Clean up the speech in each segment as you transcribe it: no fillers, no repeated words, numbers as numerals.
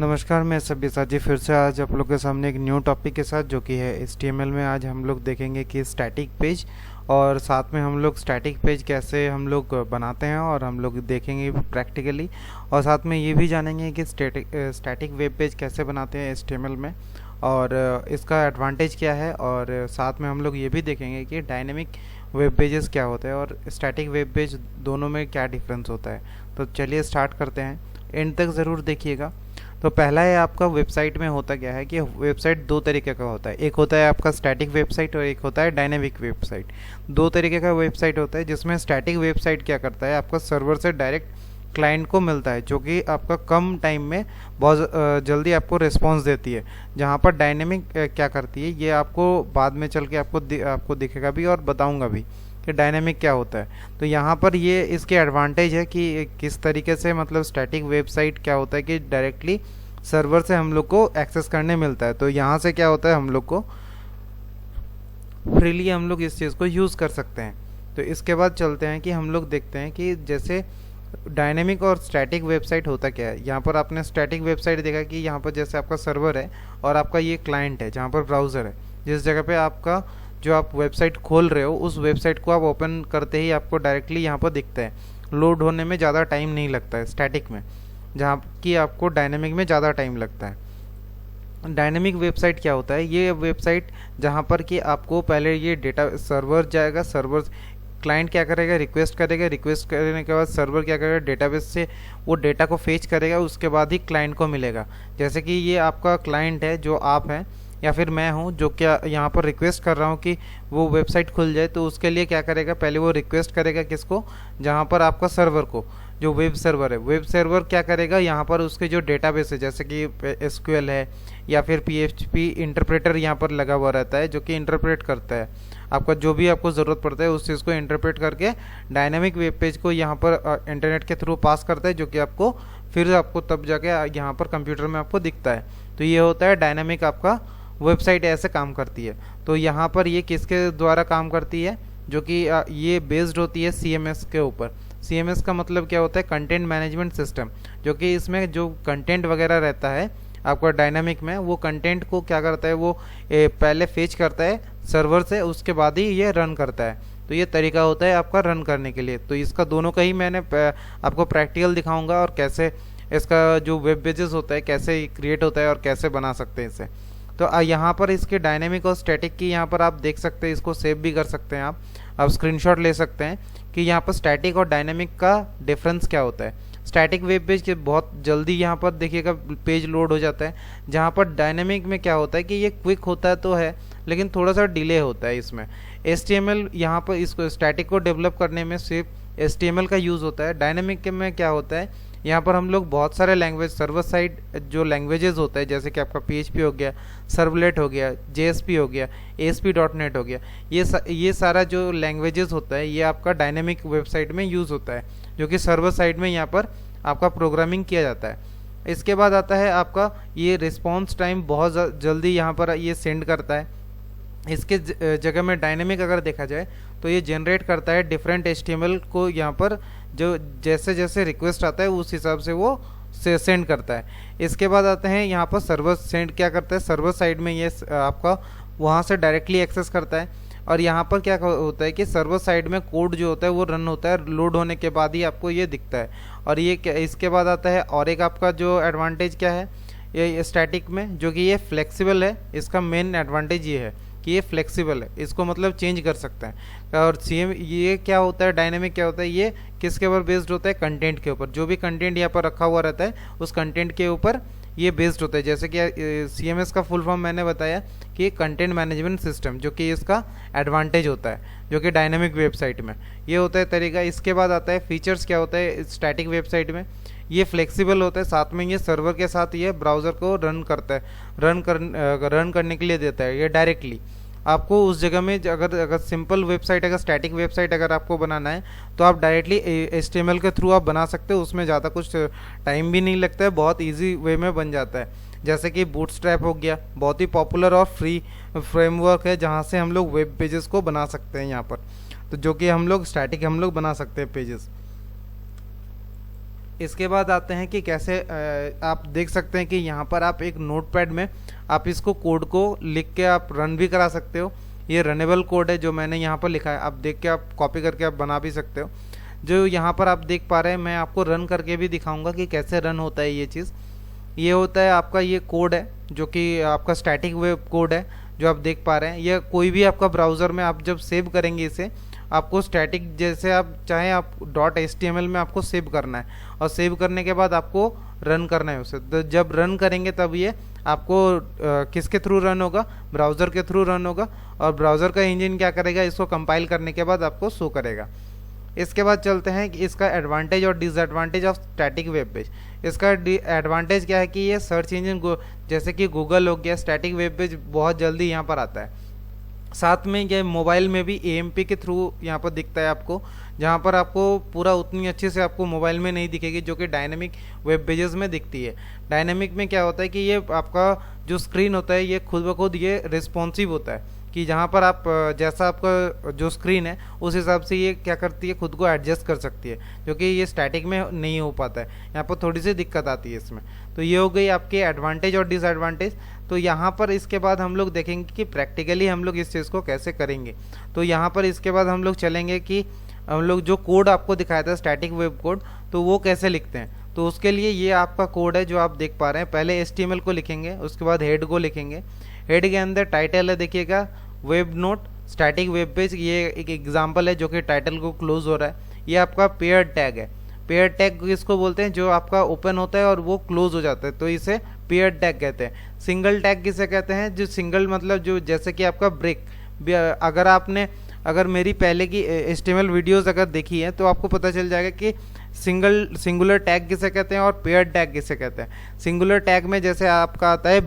नमस्कार, मैं सब्यसाची फिर से आज आप लोग के सामने एक न्यू टॉपिक के साथ जो कि है HTML में। आज हम लोग देखेंगे कि स्टैटिक पेज और साथ में हम लोग स्टैटिक पेज कैसे हम लोग बनाते हैं और हम लोग देखेंगे प्रैक्टिकली, और साथ में ये भी जानेंगे कि स्टैटिक वेब पेज कैसे बनाते हैं HTML में और इसका एडवांटेज क्या है। और साथ में हम लोग ये भी देखेंगे कि डायनेमिक वेब पेजेस क्या होते हैं और स्टैटिक वेब पेज दोनों में क्या डिफरेंस होता है। तो चलिए स्टार्ट करते हैं, एंड तक ज़रूर देखिएगा। तो पहला है आपका वेबसाइट में होता क्या है कि वेबसाइट दो तरीके का होता है। एक होता है आपका स्टैटिक वेबसाइट और एक होता है डायनेमिक वेबसाइट। दो तरीके का वेबसाइट होता है, जिसमें स्टैटिक वेबसाइट क्या करता है, आपका सर्वर से डायरेक्ट क्लाइंट को मिलता है, जो कि आपका कम टाइम में बहुत जल्दी आपको रिस्पॉन्स देती है। जहाँ पर डायनेमिक क्या करती है, ये आपको बाद में चल के आपको दिखेगा भी और बताऊँगा भी कि डायनेमिक क्या होता है। तो यहाँ पर ये इसके एडवांटेज है कि किस तरीके से, मतलब स्टैटिक वेबसाइट क्या होता है कि डायरेक्टली सर्वर से हम लोग को एक्सेस करने मिलता है। तो यहाँ से क्या होता है, हम लोग को फ्रीली हम लोग इस चीज़ को यूज़ कर सकते हैं। तो इसके बाद चलते हैं कि हम लोग देखते हैं कि जैसे डायनेमिक और स्टैटिक वेबसाइट होता क्या है। यहाँ पर आपने स्टैटिक वेबसाइट देखा कि यहाँ पर जैसे आपका सर्वर है और आपका ये क्लाइंट है जहाँ पर ब्राउज़र है। जिस जगह पे आपका जो आप वेबसाइट खोल रहे हो उस वेबसाइट को आप ओपन करते ही आपको डायरेक्टली यहाँ पर दिखता है। लोड होने में ज़्यादा टाइम नहीं लगता है स्टैटिक में, जहाँ कि आपको डायनेमिक में ज़्यादा टाइम लगता है। डायनेमिक वेबसाइट क्या होता है, ये वेबसाइट जहाँ पर कि आपको पहले ये डेटा सर्वर जाएगा, सर्वर क्लाइंट क्या करेगा, रिक्वेस्ट करेगा, रिक्वेस्ट करने के बाद सर्वर क्या करेगा, डेटाबेस से वो डेटा को फेच करेगा, उसके बाद ही क्लाइंट को मिलेगा। जैसे कि ये आपका क्लाइंट है जो आप हैं या फिर मैं हूँ, जो क्या यहाँ पर रिक्वेस्ट कर रहा हूँ कि वो वेबसाइट खुल जाए। तो उसके लिए क्या करेगा, पहले वो रिक्वेस्ट करेगा किसको, जहाँ पर आपका सर्वर को, जो वेब सर्वर है। वेब सर्वर क्या करेगा, यहाँ पर उसके जो डेटाबेस है जैसे कि SQL है या फिर PHP इंटरप्रेटर यहाँ पर लगा हुआ रहता है, जो कि इंटरप्रेट करता है आपका जो भी आपको ज़रूरत पड़ता है उस चीज़ को इंटरप्रेट करके डायनेमिक वेब पेज को यहाँ पर इंटरनेट के थ्रू पास करता है, जो कि आपको फिर आपको तब जाके यहाँ पर कंप्यूटर में आपको दिखता है। तो ये होता है डायनेमिक, आपका वेबसाइट ऐसे काम करती है। तो यहाँ पर ये किसके द्वारा काम करती है, जो कि ये बेस्ड होती है CMS के ऊपर। CMS का मतलब क्या होता है, कंटेंट मैनेजमेंट सिस्टम, जो कि इसमें जो कंटेंट वगैरह रहता है आपका डायनामिक में, वो कंटेंट को क्या करता है, वो पहले फेच करता है सर्वर से, उसके बाद ही ये रन करता है। तो ये तरीका होता है आपका रन करने के लिए। तो इसका दोनों का ही मैंने आपको प्रैक्टिकल दिखाऊंगा, और कैसे इसका जो वेब पेजेस होता है कैसे क्रिएट होता है और कैसे बना सकते हैं इसे। तो यहाँ पर इसके डायनेमिक और स्टैटिक की यहाँ पर आप देख सकते हैं, इसको सेव भी कर सकते हैं आप स्क्रीनशॉट ले सकते हैं कि यहाँ पर स्टैटिक और डायनेमिक का डिफरेंस क्या होता है। स्टैटिक वेब पेज के बहुत जल्दी यहाँ पर देखिएगा पेज लोड हो जाता है, जहाँ पर डायनेमिक में क्या होता है कि ये क्विक होता है तो है, लेकिन थोड़ा सा डिले होता है इसमें। HTML यहाँ पर इसको स्टैटिक को डेवलप करने में सिर्फ HTML का यूज़ होता है। डायनेमिक में क्या होता है, यहाँ पर हम लोग बहुत सारे लैंग्वेज, सर्वर साइड जो लैंग्वेजेस होते हैं, जैसे कि आपका PHP हो गया, सर्वलेट हो गया, JSP हो गया, ASP.NET हो गया, ये सारा जो लैंग्वेजेस होता है ये आपका डायनेमिक वेबसाइट में यूज़ होता है, जो कि सर्वर साइड में यहाँ पर आपका प्रोग्रामिंग किया जाता है। इसके बाद आता है आपका ये रिस्पॉन्स टाइम, बहुत जल्दी यहाँ पर ये सेंड करता है। इसके जगह में डायनेमिक अगर देखा जाए तो ये जनरेट करता है डिफरेंट HTML को, यहाँ पर जो जैसे जैसे रिक्वेस्ट आता है उस हिसाब से वो सेंड करता है। इसके बाद आते हैं यहाँ पर सर्वर सेंड क्या करता है, सर्वर साइड में ये आपका वहाँ से डायरेक्टली एक्सेस करता है। और यहाँ पर क्या होता है कि सर्वर साइड में कोड जो होता है वो रन होता है, लोड होने के बाद ही आपको ये दिखता है। और ये इसके बाद आता है और एक आपका जो एडवांटेज क्या है ये स्टैटिक में, जो कि ये फ्लेक्सिबल है। इसका मेन एडवांटेज ये है कि ये फ्लेक्सिबल है, इसको मतलब चेंज कर सकते हैं। और ये क्या होता है, डायनेमिक क्या होता है, ये किसके ऊपर बेस्ड होता है, कंटेंट के ऊपर। जो भी कंटेंट यहाँ पर रखा हुआ रहता है उस कंटेंट के ऊपर ये बेस्ड होता है। जैसे कि CMS का फुल फॉर्म मैंने बताया कि कंटेंट मैनेजमेंट सिस्टम, जो कि इसका एडवांटेज होता है, जो कि डायनेमिक वेबसाइट में ये होता है तरीका। इसके बाद आता है फीचर्स क्या होता है स्टैटिक वेबसाइट में, ये फ्लेक्सिबल होता है, साथ में ये सर्वर के साथ ये ब्राउज़र को रन करता है, रन करने के लिए देता है ये डायरेक्टली आपको उस जगह में। अगर सिंपल वेबसाइट, अगर स्टैटिक वेबसाइट अगर आपको बनाना है तो आप डायरेक्टली HTML के थ्रू आप बना सकते हो, उसमें ज़्यादा कुछ टाइम भी नहीं लगता है, बहुत ईजी वे में बन जाता है। जैसे कि बूटस्ट्रैप हो गया, बहुत ही पॉपुलर और फ्री फ्रेमवर्क है, जहाँ से हम लोग वेब पेजेस को बना सकते हैं यहाँ पर। तो जो कि हम लोग स्टैटिक हम लोग बना सकते हैं पेजेस। इसके बाद आते हैं कि कैसे आप देख सकते हैं कि यहाँ पर आप एक नोटपैड में आप इसको कोड को लिख के आप रन भी करा सकते हो। ये रनेबल कोड है जो मैंने यहाँ पर लिखा है, आप देख के आप कॉपी करके आप बना भी सकते हो। जो यहाँ पर आप देख पा रहे हैं, मैं आपको रन करके भी दिखाऊंगा कि कैसे रन होता है ये चीज़। ये होता है आपका ये कोड है जो कि आपका स्टैटिक वेब कोड है जो आप देख पा रहे हैं। यह कोई भी आपका ब्राउज़र में आप जब सेव करेंगे इसे, आपको स्टैटिक जैसे आप चाहें आप .html में आपको सेव करना है और सेव करने के बाद आपको रन करना है उसे। तो जब रन करेंगे तब ये आपको किसके थ्रू रन होगा, ब्राउज़र के थ्रू रन होगा और ब्राउज़र का इंजन क्या करेगा, इसको कंपाइल करने के बाद आपको शो करेगा। इसके बाद चलते हैं कि इसका एडवांटेज और disadvantage of static web page. इसका एडवांटेज क्या है कि ये सर्च इंजन जैसे कि गूगल हो गया, स्टैटिक वेब पेज बहुत जल्दी यहाँ पर आता है। साथ में ये मोबाइल में भी AMP के थ्रू यहाँ पर दिखता है आपको, जहाँ पर आपको पूरा उतनी अच्छे से आपको मोबाइल में नहीं दिखेगी जो कि डायनेमिक वेब पेजेस में दिखती है। डायनेमिक में क्या होता है कि ये आपका जो स्क्रीन होता है ये खुद ब खुद ये रिस्पॉन्सिव होता है कि जहाँ पर आप जैसा आपका जो स्क्रीन है उस हिसाब से ये क्या करती है, खुद को एडजस्ट कर सकती है, जो कि ये स्टैटिक में नहीं हो पाता है। यहाँ पर थोड़ी सी दिक्कत आती है इसमें। तो ये हो गई आपके एडवांटेज और डिसएडवांटेज। तो यहाँ पर इसके बाद हम लोग देखेंगे कि प्रैक्टिकली हम लोग इस चीज़ को कैसे करेंगे। तो यहाँ पर इसके बाद हम लोग चलेंगे कि हम लोग जो कोड आपको दिखाया था स्टैटिक वेब कोड, तो वो कैसे लिखते हैं। तो उसके लिए ये आपका कोड है जो आप देख पा रहे हैं। पहले HTML को लिखेंगे, उसके बाद हेड को लिखेंगे। हेड के अंदर टाइटल है, देखिएगा web note static web page, ये एक एग्जांपल है जो कि टाइटल को क्लोज हो रहा है। ये आपका पेयर टैग है। पेयर टैग किसको बोलते हैं, जो आपका ओपन होता है और वो क्लोज हो जाता है, तो इसे पेयर टैग कहते हैं। सिंगल टैग किसे कहते हैं, जो सिंगल मतलब जो जैसे कि आपका ब्रेक। अगर मेरी पहले की HTML वीडियोस अगर देखी है तो आपको पता चल जाएगा कि सिंगुलर टैग किसे कहते हैं और पेयर टैग किसे कहते हैं। सिंगुलर टैग में जैसे आपका आता है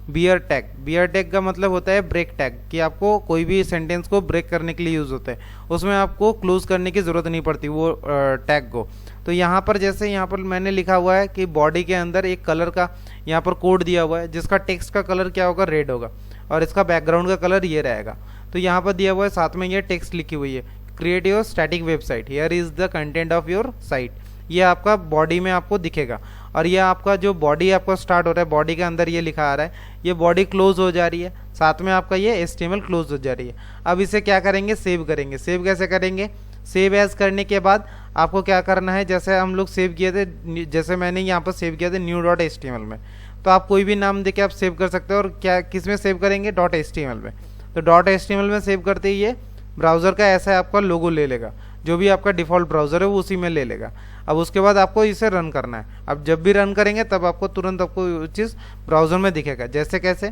बियर टैग। बियर टैग का मतलब होता है ब्रेक टैग, कि आपको कोई भी सेंटेंस को ब्रेक करने के लिए यूज़ होता है, उसमें आपको क्लोज करने की ज़रूरत नहीं पड़ती वो टैग को। तो यहाँ पर जैसे यहाँ पर मैंने लिखा हुआ है कि बॉडी के अंदर एक कलर का यहाँ पर कोड दिया हुआ है, जिसका टेक्स्ट का कलर क्या होगा, रेड होगा, और इसका बैकग्राउंड का कलर ये रहेगा। तो यहाँ पर दिया हुआ है, साथ में ये टेक्स्ट लिखी हुई है, create your static website, here is the content of your site. ये आपका बॉडी में आपको दिखेगा। और ये आपका जो बॉडी आपका स्टार्ट हो रहा है, बॉडी के अंदर ये लिखा आ रहा है, ये बॉडी क्लोज हो जा रही है, साथ में आपका ये HTML क्लोज हो जा रही है। अब इसे क्या करेंगे, सेव करेंगे। सेव कैसे करेंगे, सेव एज करने के बाद आपको क्या करना है, जैसे हम लोग सेव किए थे, जैसे मैंने यहाँ पर सेव किया था new.html में, तो आप कोई भी नाम देके आप सेव कर सकते हो। और क्या किस में सेव करेंगे, .html में। तो .html में सेव करते ही ये ब्राउज़र का ऐसा आपका लोगो ले लेगा, जो भी आपका डिफ़ॉल्ट ब्राउज़र है वो उसी में ले लेगा। अब उसके बाद आपको इसे रन करना है। अब जब भी रन करेंगे तब आपको तुरंत आपको चीज़ ब्राउज़र में दिखेगा। जैसे कैसे,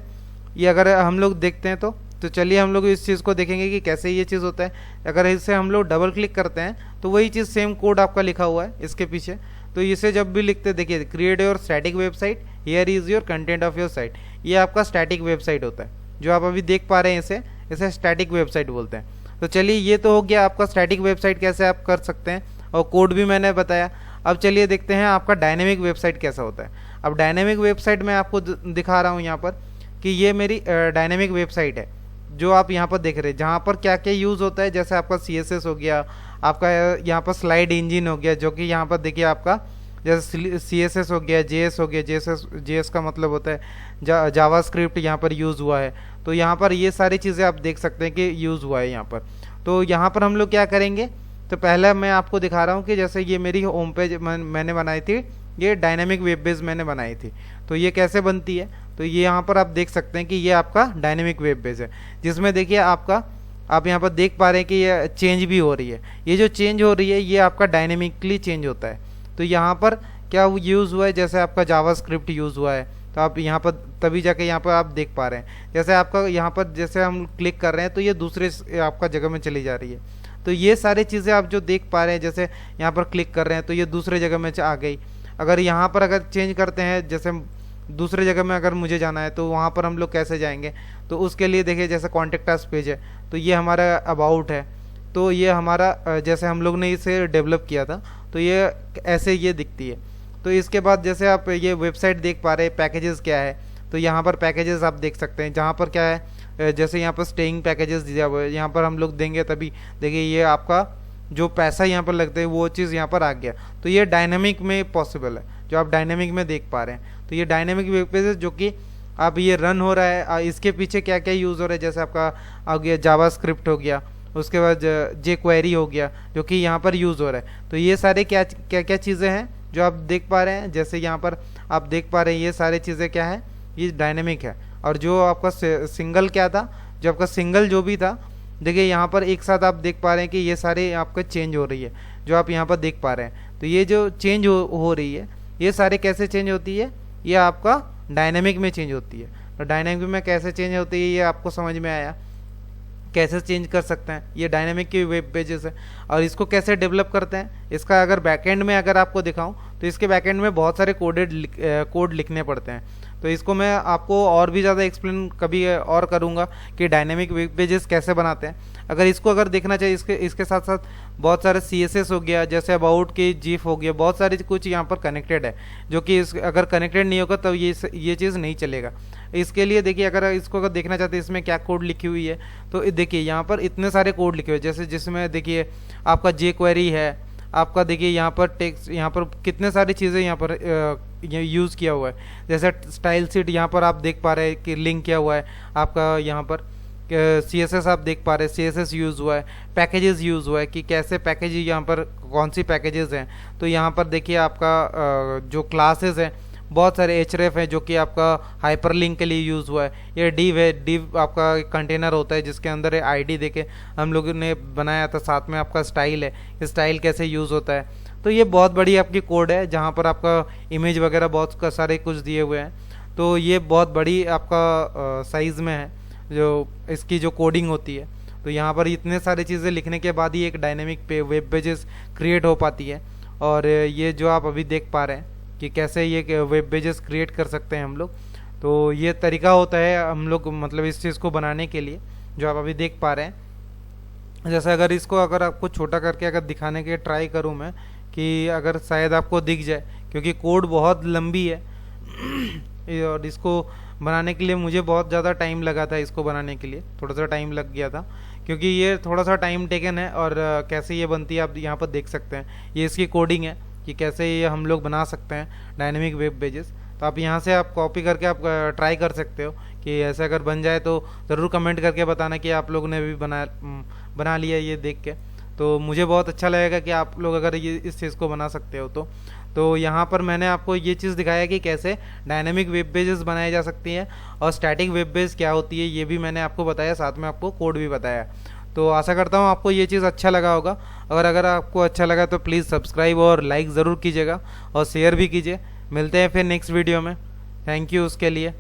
ये अगर हम लोग देखते हैं तो चलिए हम लोग इस चीज़ को देखेंगे कि कैसे ये चीज़ होता है। अगर इसे हम लोग डबल क्लिक करते हैं तो वही चीज़ सेम कोड आपका लिखा हुआ है इसके पीछे। तो इसे जब भी लिखते, देखिए create your static website, here is your content of your site, ये आपका स्टैटिक वेबसाइट होता है जो आप अभी देख पा रहे हैं। इसे स्टैटिक वेबसाइट बोलते हैं। तो चलिए ये तो हो गया आपका स्टैटिक वेबसाइट कैसे आप कर सकते हैं, और कोड भी मैंने बताया। अब चलिए देखते हैं आपका डायनेमिक वेबसाइट कैसा होता है। अब डायनेमिक वेबसाइट मैं आपको दिखा रहा हूँ यहाँ पर कि ये मेरी डायनेमिक वेबसाइट है जो आप यहाँ पर देख रहे हैं, जहाँ पर क्या क्या यूज़ होता है। जैसे आपका CSS हो गया, आपका यहाँ पर स्लाइड इंजन हो गया, जो कि यहाँ पर देखिए आपका जैसे CSS हो गया, JS हो गया। JS का मतलब होता है जावास्क्रिप्ट, यहाँ पर यूज़ हुआ है। तो यहाँ पर ये सारी चीज़ें आप देख सकते हैं कि यूज़ हुआ है यहाँ पर। तो यहाँ पर हम लोग क्या करेंगे, तो पहले मैं आपको दिखा रहा हूँ कि जैसे ये मेरी होम पेज मैंने बनाई थी, ये डायनेमिक वेब पेज मैंने बनाई थी। तो ये कैसे बनती है, तो ये यहाँ पर आप देख सकते हैं कि ये आपका डायनेमिक वेब पेज है, जिसमें देखिए आप यहाँ पर देख पा रहे हैं कि ये चेंज भी हो रही है। ये जो चेंज हो रही है ये आपका डायनेमिकली चेंज होता है। तो यहाँ पर क्या यूज़ हुआ है, जैसे आपका जावास्क्रिप्ट यूज़ हुआ है, तो आप यहाँ पर तभी जाके यहाँ पर आप देख पा रहे हैं। जैसे आपका यहाँ पर जैसे हम क्लिक कर रहे हैं तो ये दूसरे आपका जगह में चली जा रही है। तो ये सारी चीज़ें आप जो देख पा रहे हैं, जैसे यहाँ पर क्लिक कर रहे हैं तो ये दूसरे जगह में आ गई। अगर यहाँ पर अगर चेंज करते हैं, जैसे दूसरे जगह में अगर मुझे जाना है तो वहाँ पर हम लोग कैसे जाएंगे, तो उसके लिए देखिए जैसे कॉन्टेक्ट अस पेज है, तो ये हमारा अबाउट है। तो ये हमारा जैसे हम लोग ने इसे डेवलप किया था, तो ये ऐसे ये दिखती है। तो इसके बाद जैसे आप ये वेबसाइट देख पा रहे हैं, पैकेजेस क्या है, तो यहाँ पर पैकेजेस आप देख सकते हैं। जहाँ पर क्या है, जैसे यहाँ पर स्टेइंग पैकेजेस दिया हुआ है, यहाँ पर हम लोग देंगे तभी देखिए ये आपका जो पैसा यहाँ पर लगता है वो चीज़ यहाँ पर आ गया। तो ये डायनेमिक में पॉसिबल है, जो आप डायनेमिक में देख पा रहे हैं। तो ये डायनेमिक वेब पेजेस जो कि अब ये रन हो रहा है, इसके पीछे क्या क्या यूज़ हो रहा है, जैसे आपका आ गया जावास्क्रिप्ट हो गया, उसके बाद जे क्वेरी हो गया जो कि यहाँ पर यूज़ हो रहा है। तो ये सारे क्या क्या क्या चीज़ें हैं जो आप देख पा रहे हैं, जैसे यहाँ पर आप देख पा रहे हैं ये सारी चीज़ें क्या है, ये डायनेमिक है। और जो आपका सिंगल क्या था, जो आपका सिंगल जो भी था, देखिए यहाँ पर एक साथ आप देख पा रहे हैं कि ये सारे आपका चेंज हो रही है, जो आप यहाँ पर देख पा रहे हैं। तो ये जो चेंज हो रही है, ये सारे कैसे चेंज होती है, ये आपका डायनेमिक में चेंज होती है। तो डायनेमिक में कैसे चेंज होती है ये आपको समझ में आया, कैसे चेंज कर सकते हैं। ये डायनेमिक के वेब पेजेस है। और इसको कैसे डेवलप करते हैं, इसका अगर बैकएंड में अगर आपको दिखाऊं तो इसके बैकएंड में बहुत सारे कोड लिखने पड़ते हैं। तो इसको मैं आपको और भी ज़्यादा एक्सप्लेन कभी और करूँगा कि डायनेमिक वेब पेजेस कैसे बनाते हैं। अगर देखना चाहिए, इसके साथ साथ बहुत सारे CSS हो गया, जैसे अबाउट की जीफ हो गया, बहुत सारी कुछ यहाँ पर कनेक्टेड है, जो कि अगर कनेक्टेड नहीं होगा तब ये चीज़ नहीं चलेगा। इसके लिए देखिए, अगर देखना चाहते हैं इसमें क्या कोड लिखी हुई है, तो देखिए यहाँ पर इतने सारे कोड लिखे हुए, जैसे जिसमें देखिए आपका जे क्वेरी है, आपका देखिए यहाँ पर टेक्स्ट, यहाँ पर कितने सारी चीज़ें यहाँ पर यूज़ किया हुआ है। जैसे स्टाइल शीट यहाँ पर आप देख पा रहे हैं कि लिंक किया हुआ है, आपका यहाँ पर CSS आप देख पा रहे हैं, CSS यूज़ हुआ है, पैकेजेस यूज़ हुआ है कि कैसे पैकेज यहाँ पर कौन सी पैकेजेस हैं। तो यहाँ पर देखिए आपका जो क्लासेस हैं, बहुत सारे href है जो कि आपका हाइपरलिंक के लिए यूज़ हुआ है। ये div है, div आपका कंटेनर होता है जिसके अंदर आईडी देके हम लोगों ने बनाया था। साथ में आपका स्टाइल है, स्टाइल कैसे यूज़ होता है। तो ये बहुत बड़ी आपकी कोड है जहाँ पर आपका इमेज वगैरह बहुत सारे कुछ दिए हुए हैं। तो ये बहुत बड़ी आपका साइज़ में है जो इसकी जो कोडिंग होती है। तो यहाँ पर इतने सारी चीज़ें लिखने के बाद ही एक डायनेमिक वेब पेजेस क्रिएट हो पाती है। और ये जो आप अभी देख पा रहे हैं कि कैसे ये वेब पेजेस क्रिएट कर सकते हैं हम लोग। तो ये तरीका होता है हम लोग मतलब इस चीज़ को बनाने के लिए, जो आप अभी देख पा रहे हैं। जैसे अगर आपको छोटा करके अगर दिखाने के ट्राई करूँ मैं, कि अगर शायद आपको दिख जाए, क्योंकि कोड बहुत लंबी है और इसको बनाने के लिए मुझे बहुत ज़्यादा टाइम लगा था। इसको बनाने के लिए थोड़ा सा टाइम लग गया था, क्योंकि ये थोड़ा सा टाइम टेकन है। और कैसे ये बनती है आप यहाँ पर देख सकते हैं, ये इसकी कोडिंग है कि कैसे ये हम लोग बना सकते हैं डायनेमिक वेब पेजेस। तो आप यहाँ से आप कॉपी करके आप ट्राई कर सकते हो कि ऐसे अगर बन जाए तो ज़रूर कमेंट करके बताना कि आप लोगों ने भी बना लिया ये देख के। तो मुझे बहुत अच्छा लगेगा कि आप लोग अगर ये इस चीज़ को बना सकते हो। तो यहाँ पर मैंने आपको ये चीज़ दिखाया कि कैसे डायनेमिक वेब पेजेस बनाई जा सकती हैं, और स्टैटिक वेब पेज क्या होती है ये भी मैंने आपको बताया, साथ में आपको कोड भी बताया। तो आशा करता हूँ आपको ये चीज़ अच्छा लगा होगा। अगर आपको अच्छा लगा तो प्लीज़ सब्सक्राइब और लाइक ज़रूर कीजिएगा और शेयर भी कीजिए। मिलते हैं फिर नेक्स्ट वीडियो में। थैंक यू उसके लिए।